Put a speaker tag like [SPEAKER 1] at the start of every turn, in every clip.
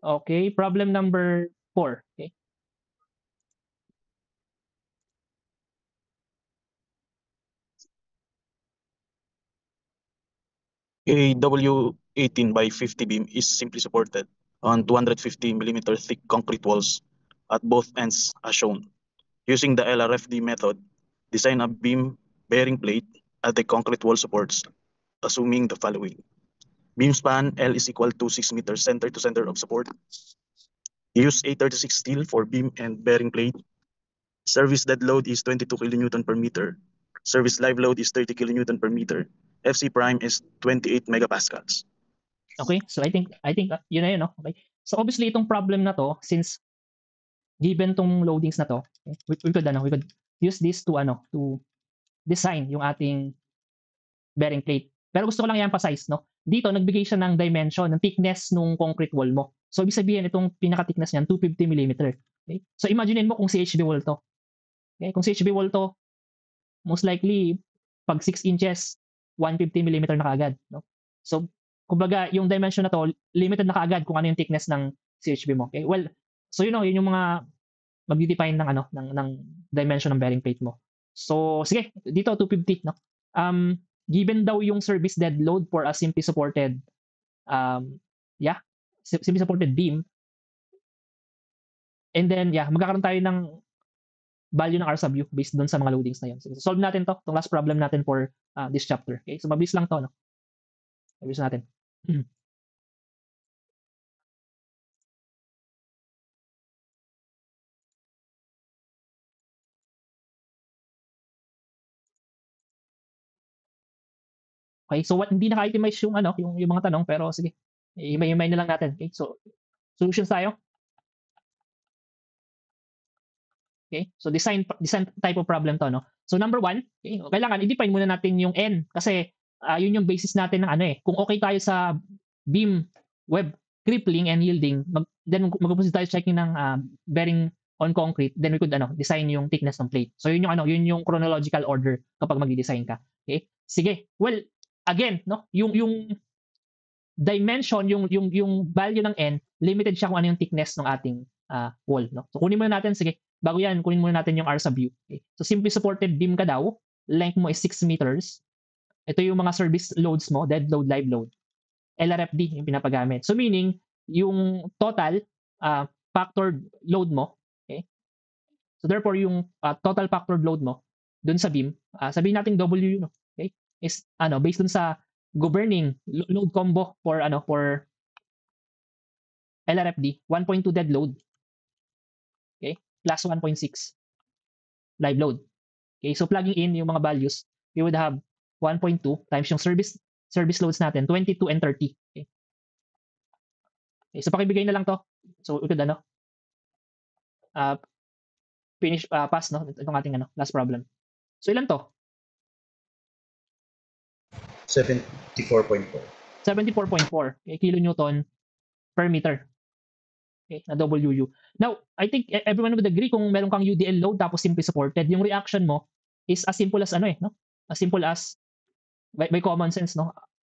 [SPEAKER 1] Okay, problem number 4. Okay.
[SPEAKER 2] A W18 by 50 beam is simply supported on 250 millimeter thick concrete walls at both ends as shown. Using the LRFD method, design a beam bearing plate at the concrete wall supports, assuming the following. Beam span L is equal to 6 meters center to center of support. Use A36 steel for beam and bearing plate. Service dead load is 22 kilonewton per meter. Service live load is 30 kilonewton per meter. FC prime is 28 megapascals.
[SPEAKER 1] Okay, so I think yun na yun, no? Okay. So obviously itong problem na to, since given tong loadings na to, okay, we could use this to design yung ating bearing plate. Pero gusto ko lang i-emphasize, no? Dito nagbigay siya ng dimension, ng thickness nung concrete wall mo. So ibig sabihin itong pinaka-thickness niyan 250 millimeter. Okay? So imaginein mo kung CHB wall to. Okay? Kung CHB wall to, most likely pag 6 inches, 150 millimeter na kaagad, no? So kumbaga yung dimension na to, limited na kaagad kung ano yung thickness ng CHB mo. Okay? Well, so yun yung mga magde-define ng ng dimension ng bearing plate mo. So sige, dito 250, no? Given daw yung service dead load for a simply supported simply supported beam, and then magkakaroon tayo ng value ng R sub u based doon sa mga loadings na yun. So solve natin itong last problem natin for this chapter. Okay? So mabilis lang to, no? Mabilis natin. Okay, so hindi naka-itemize yung yung mga tanong, pero sige, himay-himay na lang natin. Okay, so solutions tayo. Okay, so design type of problem to, no? So number 1, okay, kailangan i-define muna natin yung N kasi yun yung basis natin ng kung okay tayo sa beam web crippling and yielding, then mag-proceed tayo checking ng bearing on concrete, then we could design yung thickness ng plate. So yun yung chronological order kapag magde-design ka. Okay? Sige. Well, again, no, yung dimension, yung value ng N, limited siya kung ano yung thickness ng ating wall, no? So kunin muna natin, sige, bago yan, kunin muna natin yung R sub u. Okay? So simply supported beam ka daw, length mo is 6 meters. Ito yung mga service loads mo, dead load, live load. LRFD yung pinapagamit. So meaning, yung total factored load mo, okay? So therefore, yung total factored load mo dun sa beam, sabihin natin W, no? Okay? Is based dun sa governing load combo for LRFD, 1.2 dead load, okay, plus 1.6 live load. Okay, so plugging in yung mga values, we would have 1.2 times yung service loads natin, 22 and 30. Okay, so pakibigay na lang to. So we could finish pass, no, itong ating last problem. So ilan to?
[SPEAKER 3] 74.4.
[SPEAKER 1] 74.4 kilonewton per meter. Okay, na WU. Now, I think everyone would agree kung meron kang UDL load tapos simply supported, yung reaction mo is as simple as no? As simple as by common sense, no?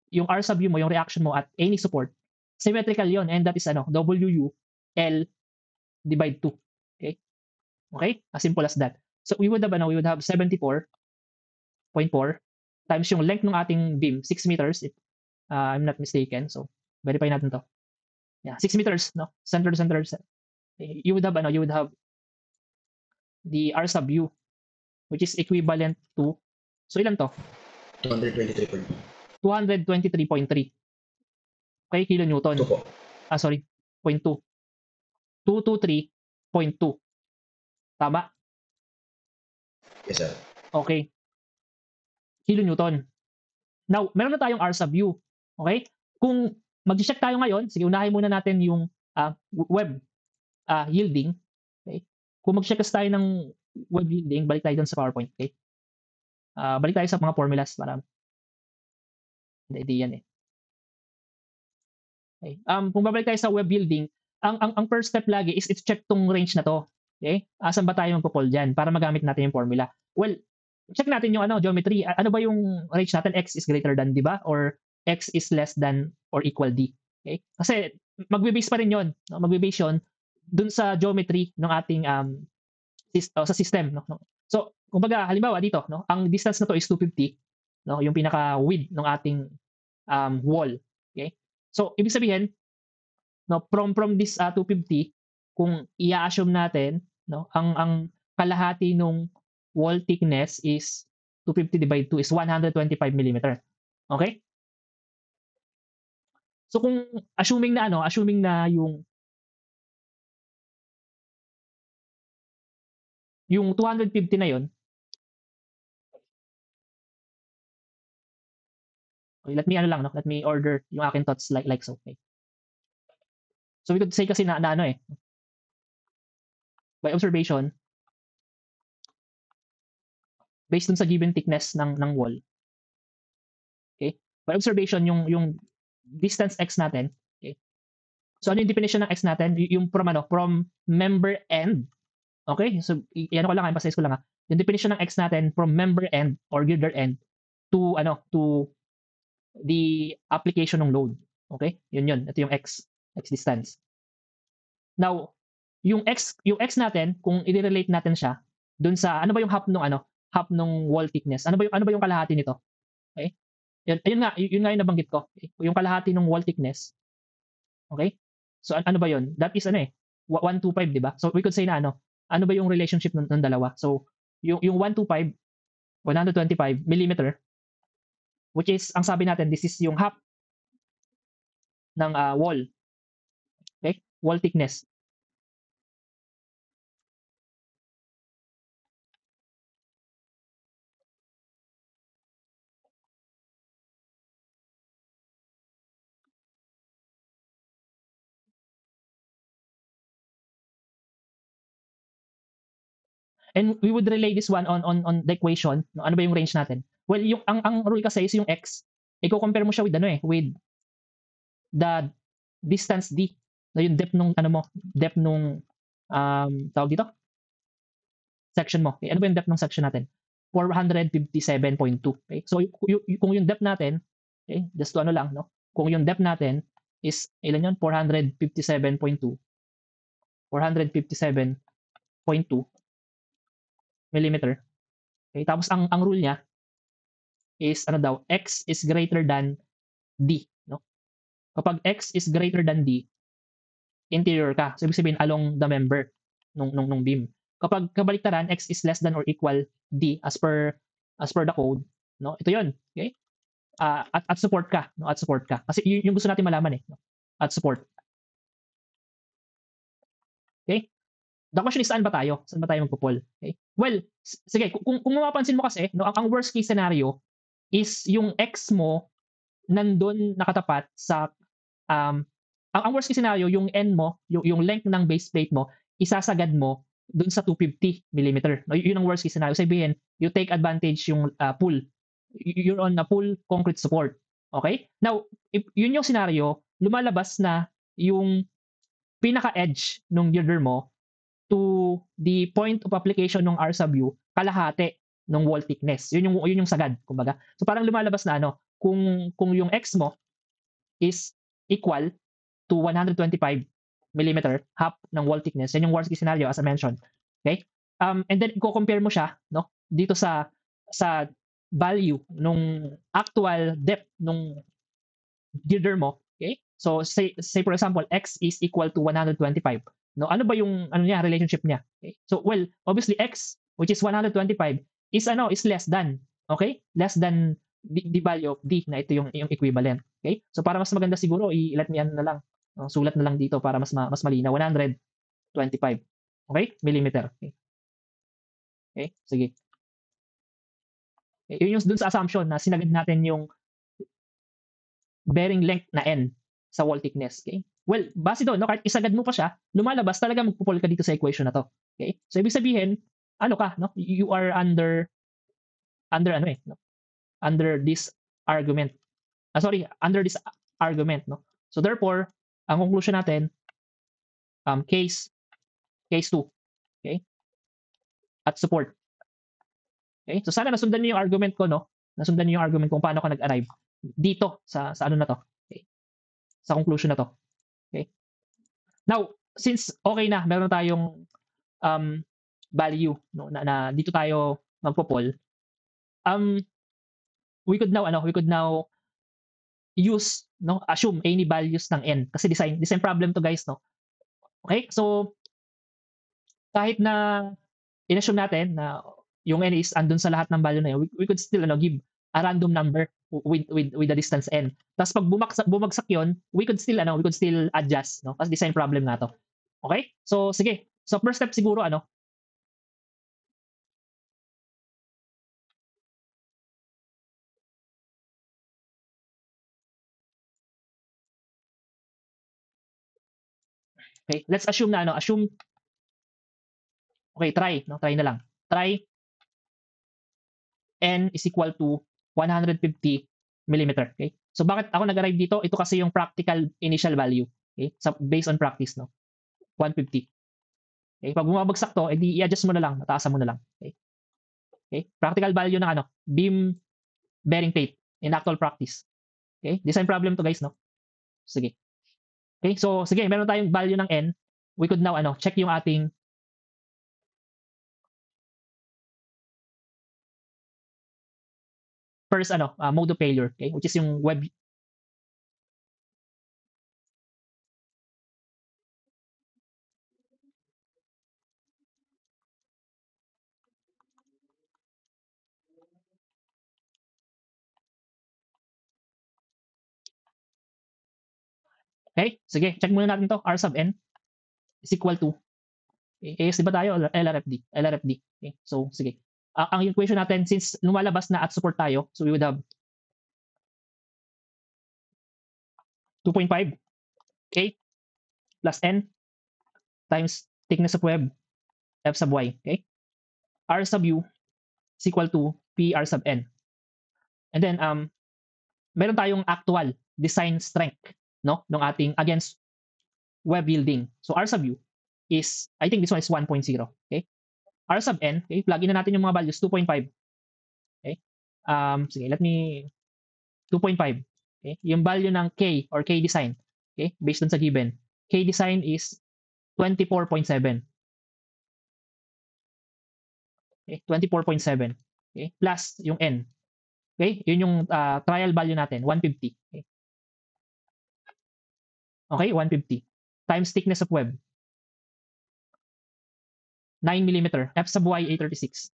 [SPEAKER 1] Yung R sub u mo, yung reaction mo at any support, symmetrical yon, and that is WU L divide 2. Okay? Okay? As simple as that. So we would have 74.4 times yung length ng ating beam, 6 meters, if I'm not mistaken. So verify natin to. Yeah, 6 meters, no? Center to center. You would have the R sub u, which is equivalent to, so ilan to?
[SPEAKER 3] 223.3.
[SPEAKER 1] 223.3. Okay, kilonewton.
[SPEAKER 3] 2 po.
[SPEAKER 1] Sorry, 0.2. 223.2. Tama?
[SPEAKER 3] Yes, sir.
[SPEAKER 1] Okay. Kilonewton. Now, meron na tayong R sub u. Okay? Kung mag-check tayo ngayon, sige, unahin muna natin yung web yielding. Okay? Kung mag-check tayo ng web yielding, balik tayo dun sa PowerPoint. Okay? Balik tayo sa mga formulas para hindi yan eh. Okay? Kung babalik tayo sa web yielding, ang first step lagi is check tong range na to. Okay? Asan ba tayo magpo-pull dyan para magamit natin yung formula? Well, check natin yung geometry. Ano ba yung range natin? X is greater than, di ba? Or X is less than or equal D. Okay? Kasi magbe-base pa rin 'yon, no? Magbe-base 'yon dun sa geometry ng ating sa system, no? So, kumbaga halimbawa dito, no, ang distance na to is 250, no, yung pinaka width ng ating wall. Okay? So, ibig sabihin, no, from this 250, kung i-assume natin, no, ang kalahati nung wall thickness is 250 divided 2 is 125 millimeter. Okay? So kung assuming na yung 250 na yon, okay, let me order yung aking thoughts like so. Okay. So we could say kasi na ano by observation, based dun sa given thickness ng wall. Okay? By observation yung distance x natin, okay? So ano yung definition ng x natin? Yung from member end. Okay? So iano ko lang, emphasize ko lang yung definition ng x natin from member end or girder end to the application ng load. Okay? Yun. Ito yung x distance. Now, yung x natin, kung i-relate natin siya dun sa ano ba yung half nung wall thickness? Ano ba yung kalahati nito? Okay? Yun nga yung nabanggit ko. Okay? Yung kalahati ng wall thickness. Okay? So ano ba yun? That is 125, di ba? So we could say na ano ba yung relationship ng dalawa? So yung 125 millimeter, which is, ang sabi natin, this is yung half ng wall. Okay? Wall thickness. And we would relay this one on the equation. No? Ano ba yung range natin? Well, yung ang rule kasi is yung x, i-compare mo siya with with the distance d, no, yung depth nung depth nung tawag dito, section mo. Okay? Ano ba yung depth ng section natin? 457.2. Okay? So kung yung depth natin, okay, just to lang, no? Kung yung depth natin is ilan yun? 457.2 millimeter. Okay? Tapos ang rule niya is x is greater than d, no? Kapag x is greater than d, interior ka. So ibig sabihin along the member nung beam. Kapag kabaliktaran, x is less than or equal d as per the code, no? Ito 'yon, okay? At support ka, no? At support ka. Kasi yung gusto natin malaman no? At support. Okay? The question is, saan ba tayo? Saan ba tayo magpo-fall? Okay? Well, sige, kung mapapansin mo kasi, no, ang worst case scenario is yung x mo nandun nakatapat sa ang worst case scenario, yung end mo, yung length ng base plate mo, isasagad mo dun sa 250 millimeter. No, yun ang worst case scenario. Sabihin, you take advantage yung pull. You're on a full concrete support. Okay? Now, if yun yung scenario, lumalabas na yung pinaka-edge ng girder mo to the point of application ng R sub U, kalahati ng wall thickness. Yun yung sagad, kumbaga. So parang lumalabas na kung yung x mo is equal to 125 millimeter, half ng wall thickness, yan yung worst case scenario as I mentioned. Okay? And then i-compare mo siya no dito sa value nung actual depth nung girder mo. Okay? So say for example, x is equal to 125. No, ano ba yung relationship niya? Okay? So well, obviously x, which is 125, is less than, okay? Less than the value of d, na ito yung equivalent. Okay? So para mas maganda siguro, let me na lang. Sulat na lang dito para mas malinaw. 125. Okay? Millimeter. Okay? Okay? Sige. Okay? Yun yung dun sa assumption na sinagad natin yung bearing length na n sa wall thickness. Okay? Well, base doon, no, kahit isagad mo pa siya, lumalabas talaga magpo-fall ka dito sa equation na to. Okay? So ibig sabihin, no? You are under no? Under this argument. Under this argument, no? So therefore, ang conclusion natin, case 2. Okay? At support. Okay? So sana nasundan niyo yung argument ko, no? Nasundan niyo yung argument kung paano ka nag-arrive dito sa ano na to. Okay? Sa conclusion na to. Okay? Now, since okay na, meron tayong value, no, na dito tayo magpo-poll, um, we could now use, no, assume any values ng n kasi design problem to, guys, no. Okay? So kahit na in-assume natin na yung n is andun sa lahat ng value na yun, we could still give a random number with the distance n. Tapos pag bumagsak yon, we could still adjust, no? Kasi design problem nga to. Okay? So sige. So first step siguro okay, let's assume na okay, try na lang. Try n is equal to 150 millimeter. Okay? So bakit ako nag-arrive dito? Ito kasi yung practical initial value. Okay? So based on practice, no? 150. Okay? Pag bumabagsak to, edi i-adjust mo na lang, mataasan mo na lang. Okay? Okay? Practical value ng beam bearing plate in actual practice. Okay? Design problem to, guys, no? Sige. Okay? So sige, meron tayong value ng n. We could now check yung ating first mode of failure, okay? Which is yung web. Okay? Sige, check muna natin to. R sub n is equal to, okay, AS ba tayo? LRFD. Okay? So sige. Ang equation natin, since lumalabas na at support tayo, so we would have 2.5 k plus n times thickness of web f sub y. Okay? R sub u is equal to P R sub n. And then meron tayong actual design strength, no, ng ating against web yielding. So R sub u is, I think this one is 1.0. Okay? R sub n, okay, plug in na natin yung mga values, 2.5. Okay? Sige, let me 2.5. Okay? Yung value ng K or K design, okay, based on sa given. K design is 24.7. Okay? 24.7. Okay? Plus yung N. Okay? Yun yung trial value natin, 150. Okay? Okay, 150. Times thickness of web, 9 mm, F sub y, 836.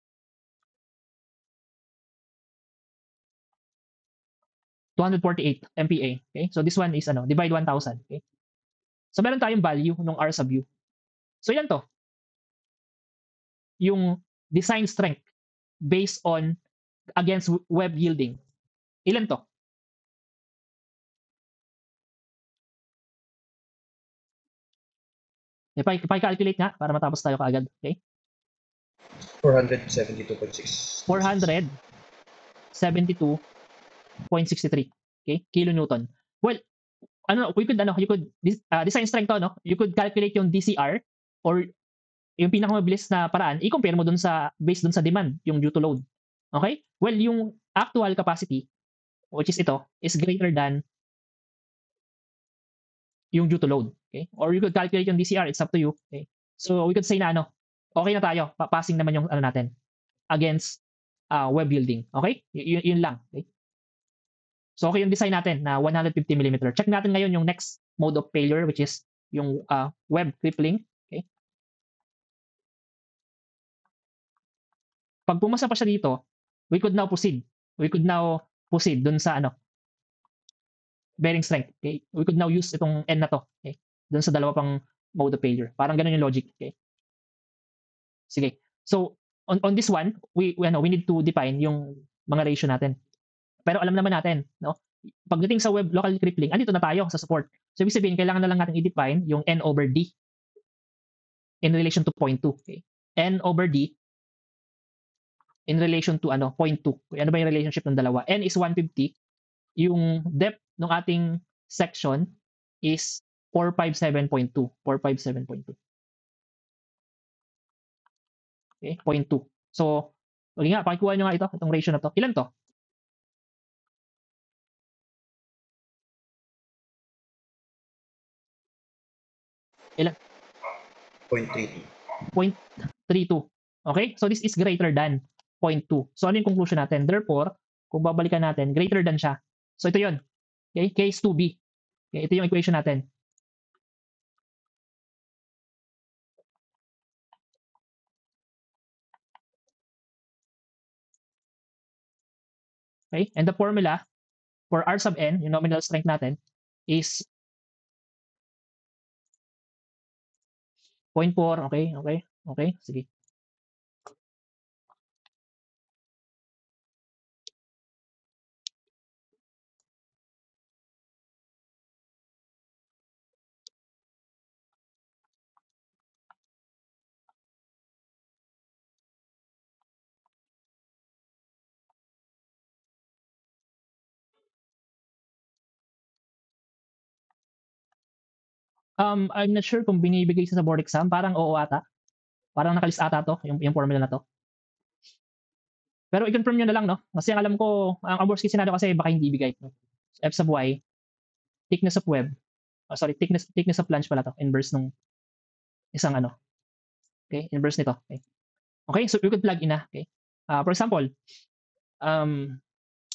[SPEAKER 1] 248 MPa. Okay? So this one is divide 1,000. Okay? So meron tayong value ng R sub u. So yan to. Yung design strength based on against web yielding. Ilan to? Pa-calculate nga para matapos tayo kaagad. Okay?
[SPEAKER 3] 472.6.
[SPEAKER 1] 472.63. Okay? Kilonewton. Well, you could design strength to, no? You could calculate yung DCR or yung pinakamabilis na paraan, i-compare mo based dun sa demand, yung due to load. Okay? Well, yung actual capacity, which is ito, is greater than yung due to load. Okay? Or you could calculate yung DCR, it's up to you. Okay? So we could say na okay na tayo, passing naman yung natin against web building. Okay? Yun lang. Okay? So okay yung design natin na 150 mm. Check natin ngayon yung next mode of failure, which is yung web crippling. Okay? Pag pumasa pa siya dito, we could now proceed. Dun sa bearing strength. Okay? We could now use itong N na to. Okay? Dun sa dalawa pang mode of failure. Parang ganun yung logic. Okay? Sige. So on this one, we need to define yung mga ratio natin. Pero alam naman natin, no? Pagdating sa web local crippling, andito na tayo sa support. So ibig sabihin, kailangan na lang natin i-define yung N over D in relation to 0.2. Okay? N over D in relation to 0.2. Ano ba yung relationship ng dalawa? N is 150. Yung depth ng ating section is 457.2. 457.2. Okay, 0.2. So, okay nga, pakikuha nyo nga itong ratio na to. Ilan to? Ilan?
[SPEAKER 3] 0.32.
[SPEAKER 1] 0.32. Okay? So this is greater than 0.2. So ano yung conclusion natin? Therefore, kung babalikan natin, greater than siya. So ito yun. Okay? Case 2B. Okay? Ito yung equation natin. Okay? And the formula for R sub n, yung nominal strength natin, is 0.4. Okay? Okay? Okay? Sige. I'm not sure kung binibigay sa board exam. Parang oo ata. Parang nakalis ata to, yung formula na to. Pero i-confirm nyo na lang, no? Kasi ang alam ko, ang worst case scenario kasi baka hindi ibigay. No? So, F sub y, thickness of web, sorry, thickness of flange pala to, inverse nung isang ano. Okay, inverse nito. Okay, okay, so we could plug in na. Okay, for example, um,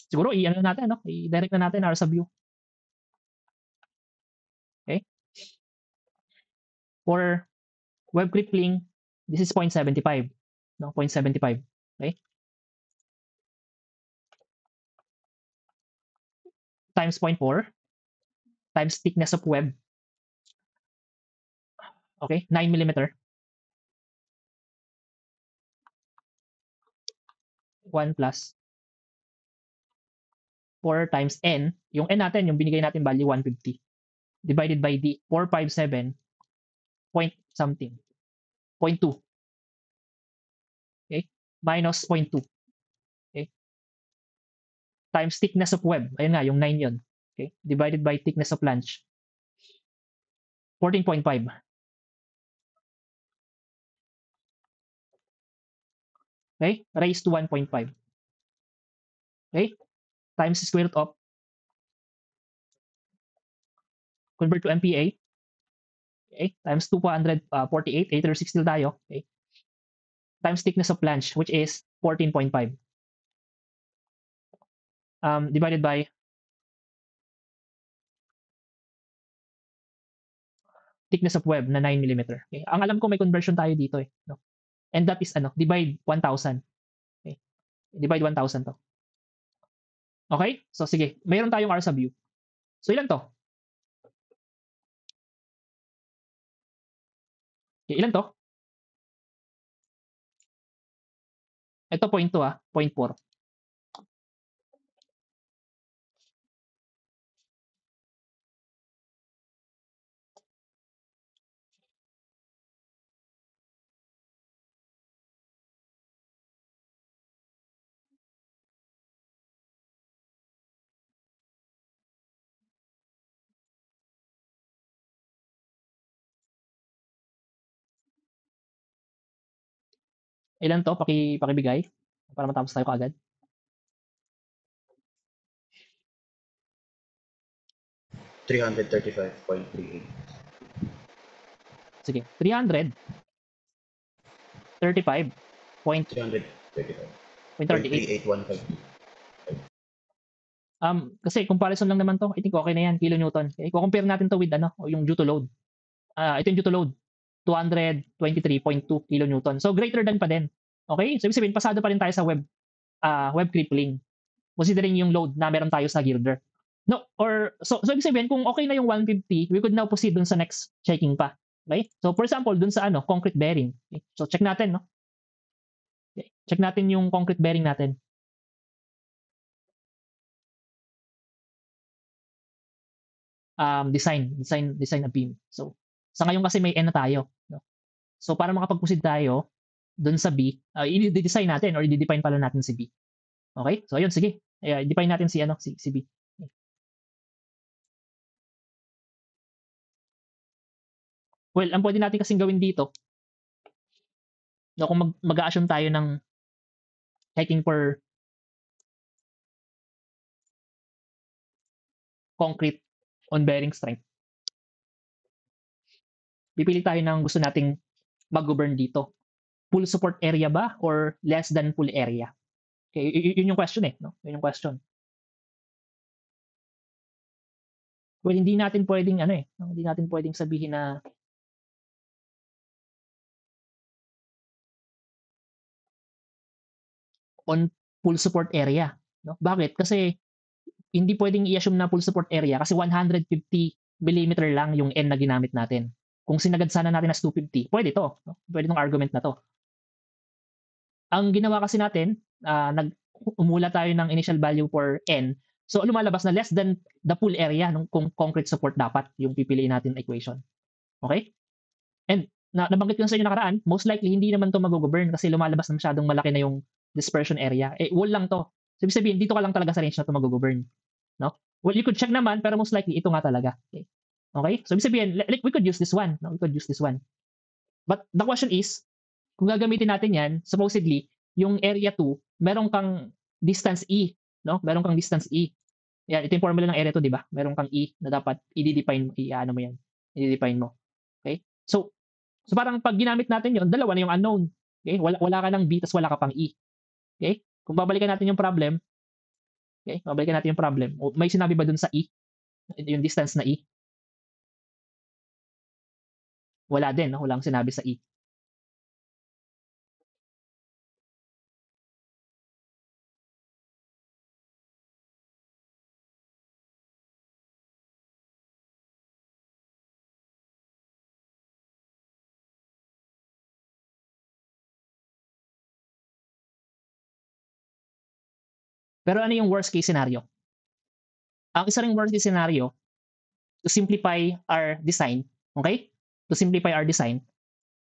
[SPEAKER 1] siguro i-ano natin, no? I-direct na natin R sub u. Okay, for web crippling, this is 0.75. No, 0.75. Okay, times 0.4 times thickness of web. Okay, 9 millimeter. 1 plus 4 times n. Yung n natin, yung binigay natin value, 150. Divided by d, 457 point something. 0.2. Okay? Minus 0.2. Okay? Times thickness of web. Ayun nga, yung 9 yun. Okay? Divided by thickness of flange. 14.5. Okay? Raised to 1.5. Okay? Times square root of. Convert to MPa. Okay? Times 248. 806 still tayo. Okay? Times thickness of flange, which is 14.5. Divided by thickness of web na 9 millimeter. Okay? Ang alam ko may conversion tayo dito eh. No? And that is ano, divide 1,000. Okay? Divide 1,000 to. Okay? So sige, mayroon tayong R sub u. So ilan to? Okay, ilan to? Ito 0.2 0.4. Ilan to? Pakibigay para matapos tayo kaagad.
[SPEAKER 3] $335.38.
[SPEAKER 1] Sige, 335 point 38.
[SPEAKER 3] 335.3815.
[SPEAKER 1] Kasi comparison lang naman to. I think okay na yan, kilonewton. Okay, compare natin to with ano, yung due to load. Ito yung due to load. 223.2 kilonewton. So greater than pa din. Okay? So ibig sabihin pasado pa rin tayo sa web crippling. Considering yung load na meron tayo sa girder. No, or so ibig sabihin kung okay na yung 150, we could now proceed dun sa next checking pa. Okay? So for example, dun sa ano, concrete bearing. Okay? So check natin, no? Okay. Check natin yung concrete bearing natin. Design na beam. So sa ngayon kasi may N na tayo, no? So para makapag-proceed tayo dun sa B, i-design natin or i-define pala natin si B. Okay? So ayun, sige. Define natin si ano, si B. Well, ang pwede natin kasing gawin dito, no, kung mag-a-assume tayo ng checking for concrete on bearing strength. Pipili tayo ng gusto nating mag-govern dito. Full support area ba or less than full area? Okay, yun yung question eh, no? Yun yung question. Well, hindi natin pwedeng ano eh, no? Hindi natin pwedeng sabihin na on full support area, no? Bakit? Kasi hindi pwedeng i-assume na full support area kasi 150 millimeter lang yung N na ginamit natin. Kung sinagad sana natin as 250, pwede to, no? Pwede tong argument na to. Ang ginawa kasi natin, umula tayo ng initial value for N. So lumalabas na less than the full area nung kung concrete support dapat yung pipiliin natin na equation. Okay? And nabanggit ko na sa inyo nakaraan, most likely hindi naman to mag-govern kasi lumalabas na masyadong malaki na yung dispersion area. Eh, wall lang to. So, ibig sabihin, dito ka lang talaga sa range na to mag-govern. No? Well, you could check naman, pero most likely, ito nga talaga. Okay? Okay? So, ibig sabihin, like, we could use this one. No? We could use this one. But the question is, kung gagamitin natin yan, supposedly, yung area 2, meron kang distance E. No? Meron kang distance E. Yan, ito yung formula ng area 2, di ba? Meron kang E na dapat i-define mo. I-ano mo yan. I-define mo. Okay? So parang pag ginamit natin yon, dalawa na yung unknown. Okay? Wala ka ng B, tas wala ka pang E. Okay? Kung babalikan natin yung problem, okay? Babalikan natin yung problem. May sinabi ba dun sa E? Yung distance na E? Wala din, no? Walang sinabi sa E. Pero ano yung worst case scenario? Ang isa ring worst case scenario, to simplify our design, okay? To simplify our design,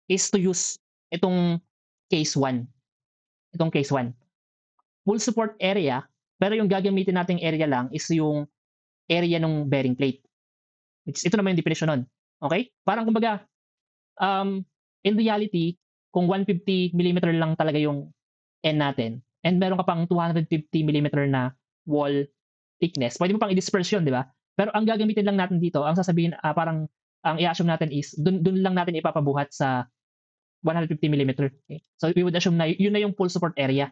[SPEAKER 1] is to use itong case 1. Itong case 1. Full support area, pero yung gagamitin nating area lang is yung area ng bearing plate. Ito naman yung definition nun. Okay? Parang kumbaga, in reality, kung 150 mm lang talaga yung N natin, and meron ka pang 250 mm na wall thickness, pwede mo pang i-disperse yun, di ba? Pero ang gagamitin lang natin dito, ang sasabihin, parang ang i-assume natin is, dun lang natin ipapabuhat sa 150 mm. Okay? So we would assume na yun na yung full support area.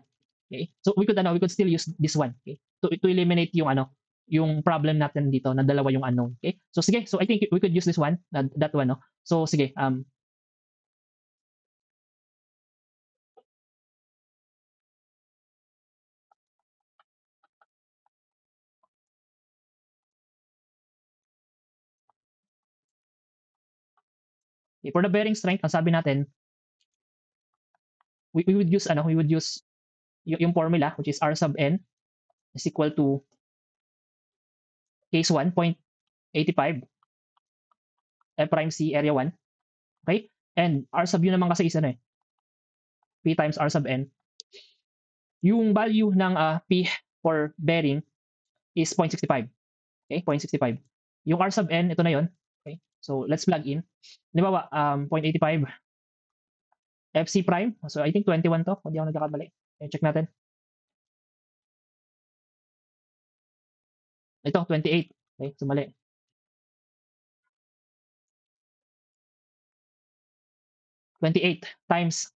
[SPEAKER 1] Okay? So we could still use this one, okay? To eliminate yung problem natin dito na dalawa yung unknown. Okay? So sige, so I think we could use this one, that one, no? So sige, for the bearing strength, ang sabi natin, we would use yung formula, which is R sub N is equal to case 1, 0.85 F prime C area 1. Okay? And R sub U naman kasi is ano eh, P times R sub N. Yung value ng P for bearing is 0.65. Okay? 0.65. Yung R sub N, ito na yon. Okay? So let's plug in. Di ba 0.85 FC prime. So I think 21 to. Hindi ako nagkakamali. Check natin. Ito, 28. Okay? So mali. 28 times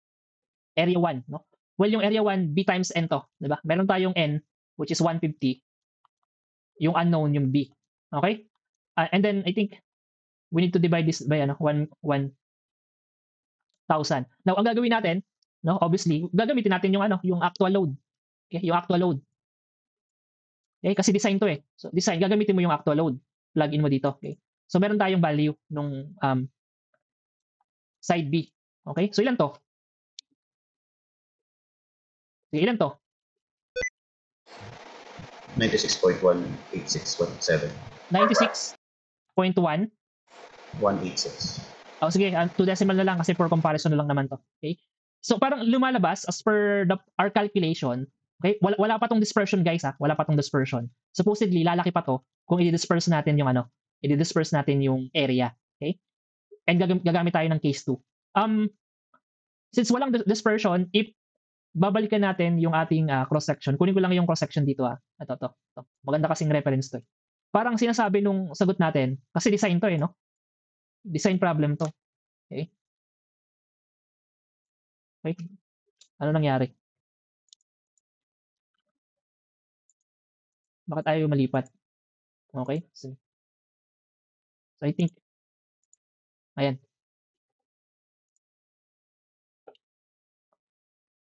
[SPEAKER 1] area 1, no? Well, yung area 1, B times N to, di ba? Meron tayong N, which is 150. Yung unknown, yung B. Okay? And then, I think, we need to divide this by 1,000. Now, ang gagawin natin, no, obviously, gagamitin natin yung actual load. Okay? Yung actual load. Okay? Kasi design to eh. So, design, gagamitin mo yung actual load. Plug in mo dito. Okay? So, meron tayong value nung side B. Okay? So, ilan to? Sige, ilan to?
[SPEAKER 3] 96.18617.
[SPEAKER 1] 96.1?
[SPEAKER 3] 186.
[SPEAKER 1] Oh, sige, 2 decimal na lang kasi for comparison na lang naman to. Okay? So, parang lumalabas as per our calculation, okay? Wala pa tong dispersion, guys, ha? Wala pa tong dispersion. Supposedly, lalaki pa to kung i-disperse natin yung i-disperse natin yung area. Okay? And gagamit tayo ng case 2. Since walang dispersion, if babalikan natin yung ating cross-section, kunin ko lang yung cross-section dito. Ito. Maganda kasing reference to. Parang sinasabi nung sagot natin, kasi design to no? Design problem to. Okay? Okay? Ano nangyari? Bakit ayaw malipat? Okay? So I think, ayan.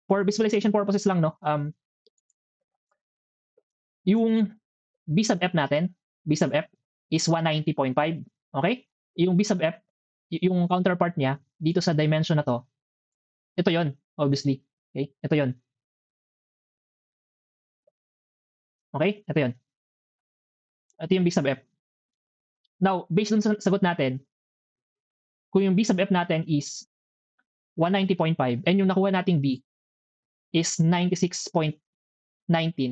[SPEAKER 1] For visualization purposes lang, no? Yung B sub F natin, B sub F is 190.5. Okay? Yung B sub F, yung counterpart niya dito sa dimension na to, ito yon, obviously. Okay? Ito yon. Okay? Ito yon. Ito yung B sub F. Now, based dun sa sagot natin, kung yung B sub F natin is 190.5 and yung nakuha nating B is 96.19.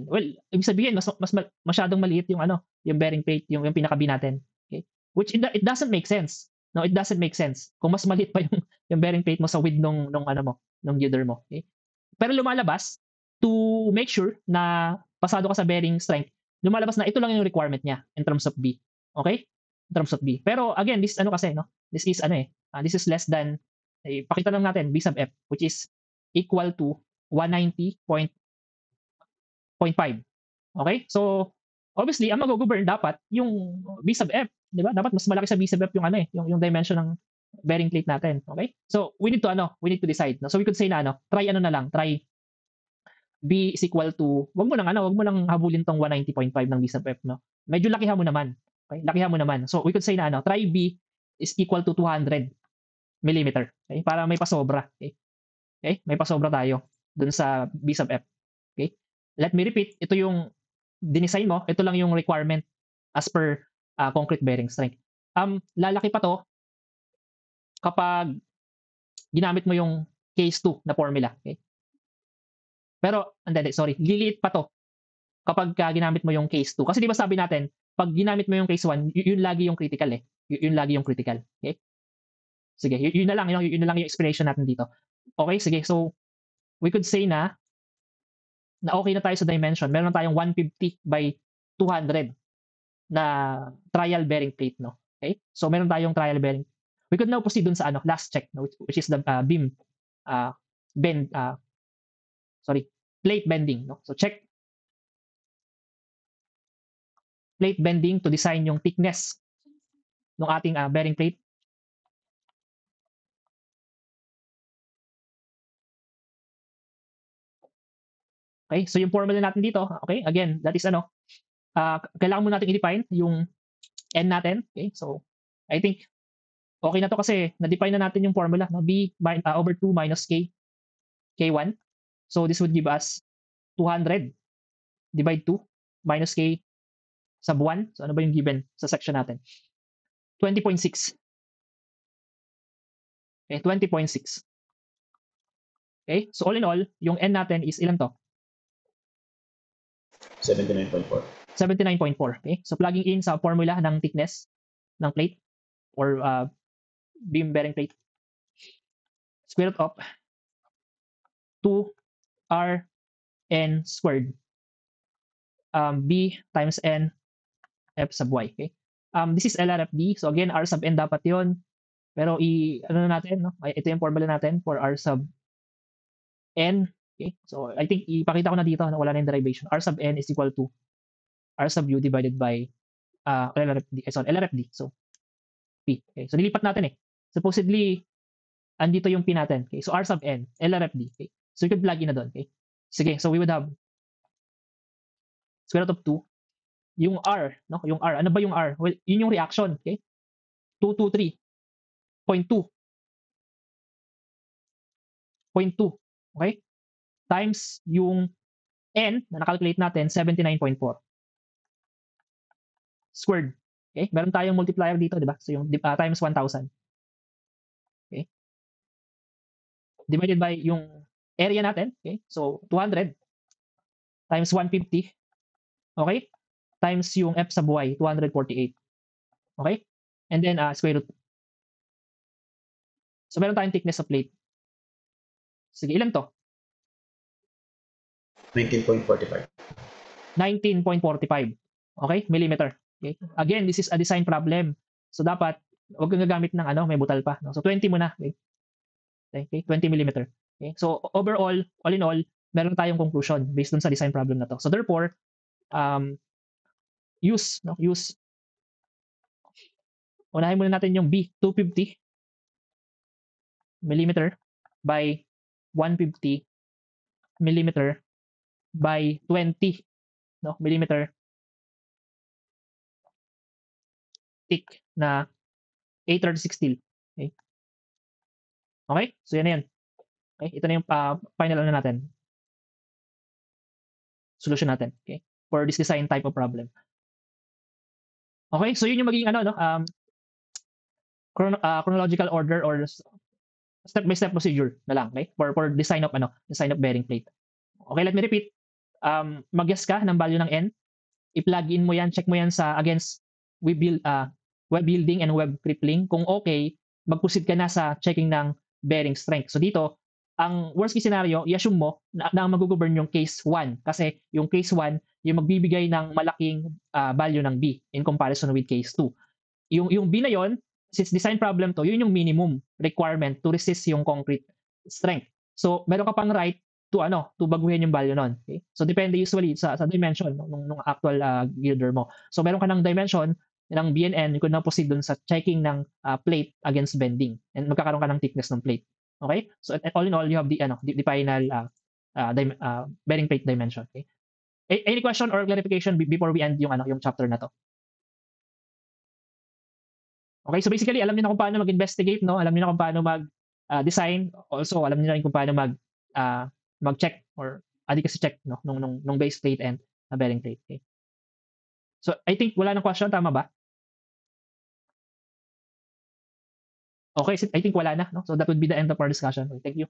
[SPEAKER 1] Well, ibig sabihin masyadong maliit yung yung bearing plate, yung pinaka B natin. Okay? Which it doesn't make sense. No, it doesn't make sense. Kung mas maliit pa yung bearing plate mo sa width nung gilder mo. Okay? Pero lumalabas to make sure na pasado ka sa bearing strength, lumalabas na ito lang yung requirement niya in terms of B. Okay? In terms of B. Pero again, this kasi, no? This is this is less than, pakita lang natin, B sub F, which is equal to 190.5. Okay? So, obviously, ang mag-govern dapat yung B sub F. Di ba? Dapat mas malaki sa B sub F yung yung dimension ng bearing plate natin. Okay? So, we need to decide. No? So, we could say na try B is equal to, wag mo nang habulin tong 190.5 ng B sub F, no? Medyo lakihan mo naman. Okay? Lakihan mo naman. So, we could say na try B is equal to 200 millimeter. Okay? Para may pasobra. Okay? Okay? May pasobra tayo dun sa B sub F. Okay? Let me repeat, ito yung dinesign mo, ito lang yung requirement as per concrete bearing strength. Lalaki pa to kapag ginamit mo yung case 2 na formula. Okay? Pero, sorry, liliit pa to kapag ginamit mo yung case 2. Kasi di ba sabi natin, pag ginamit mo yung case 1, yun lagi yung critical eh. Yun lagi yung critical. Okay? Sige, yun na lang yung explanation natin dito. Okay, sige. So, we could say na okay na tayo sa dimension. Meron na tayong 150 by 200 na trial bearing plate, no? Okay? So, meron tayong trial bearing. We could now proceed dun sa last check, no? Which is the beam bend, plate bending, no? So, check plate bending to design yung thickness ng ating bearing plate. Okay? So, yung formula natin dito, okay? Again, that is kailangan mo natin i-define yung N natin. Okay? So, I think okay na to kasi na-define na natin yung formula, no? B over 2 minus K, K1. So, this would give us 200 divide 2 minus K sub 1. So, ano ba yung given sa section natin? 20.6. Okay, 20.6. Okay, so all in all, yung N natin is ilan to?
[SPEAKER 3] 79.4.
[SPEAKER 1] 79.4. Okay, so plugging in sa formula ng thickness ng plate or beam bearing plate. Square root of 2Rn squared. B times N F sub Y. Okay. This is LRFD. So again, R sub N dapat yon. Pero ano natin, no? Ito yung formula natin for R sub N. Okay. So I think ipakita ko na dito na wala na yung derivation. R sub N is equal to R sub U divided by LRFD. So P. Okay. So nilipat natin eh. Supposedly, andito yung P natin. Okay. So R sub N, LRFD. Okay. So you could plug in na doon. Okay. Sige. So we would have square root of 2. Yung R, no? Yung R. Ano ba yung R? Well, yun yung reaction. Okay. 223.2. 0.2. Okay? Times yung N na nakalculate natin, 79.4. Squared. Okay? Meron tayong multiplier dito, di ba? So yung times 1,000. Okay? Divided by yung area natin. Okay? So 200 times 150. Okay? Times yung F sub Y, 248. Okay? And then square root. So meron tayong thickness of plate. Sige, ilan to?
[SPEAKER 3] 19.45.
[SPEAKER 1] 19.45. Okay? Millimeter. Okay? Again, this is a design problem. So dapat Huwag kang gagamit ng ano, may butal pa, no? So 20 muna, okay, 20 millimeter. Okay? So overall, all in all, meron tayong conclusion based dun sa design problem na to. So therefore, use unahin muna natin yung B, 250 millimeter by 150 millimeter by 20 millimeter thick na A36 steel. Okay? Okay? So yan na yan. Okay? Ito na yung final ano natin. Solution natin. Okay? For this design type of problem. Okay? So yun yung magiging ano, no? Chronological order or step-by-step procedure na lang. Okay? For design of bearing plate. Okay, let me repeat. Mag-guess ka ng value ng N. I-plug in mo yan, check mo yan sa against web building and web crippling. Kung okay, mag-proceed ka na sa checking ng bearing strength. So dito, ang worst case scenario, i-assume mo na ang mag-govern yung case 1 kasi yung case 1 yung magbibigay ng malaking value ng B in comparison with case 2. Yung B na yon, since design problem to, yun yung minimum requirement to resist yung concrete strength. So meron ka pang right to baguhin yung value nun. Okay? So depende usually sa dimension nung actual girder mo. So meron ka ng dimension ng BNN, you could now proceed dun sa checking ng plate against bending and magkakaroon ka ng thickness ng plate. Okay? So all in all, you have the final bearing plate dimension. Okay? Any question or clarification before we end yung chapter na to? Okay, so basically alam niyo na kung paano mag-investigate, no? Alam niyo na kung paano mag-design. Also, alam niyo na rin kung paano mag-check or adequacy check nung base plate and bearing plate. Okay? So I think wala nang question, tama ba? Okay, so I think wala na, no? So that would be the end of our discussion. Okay, thank you.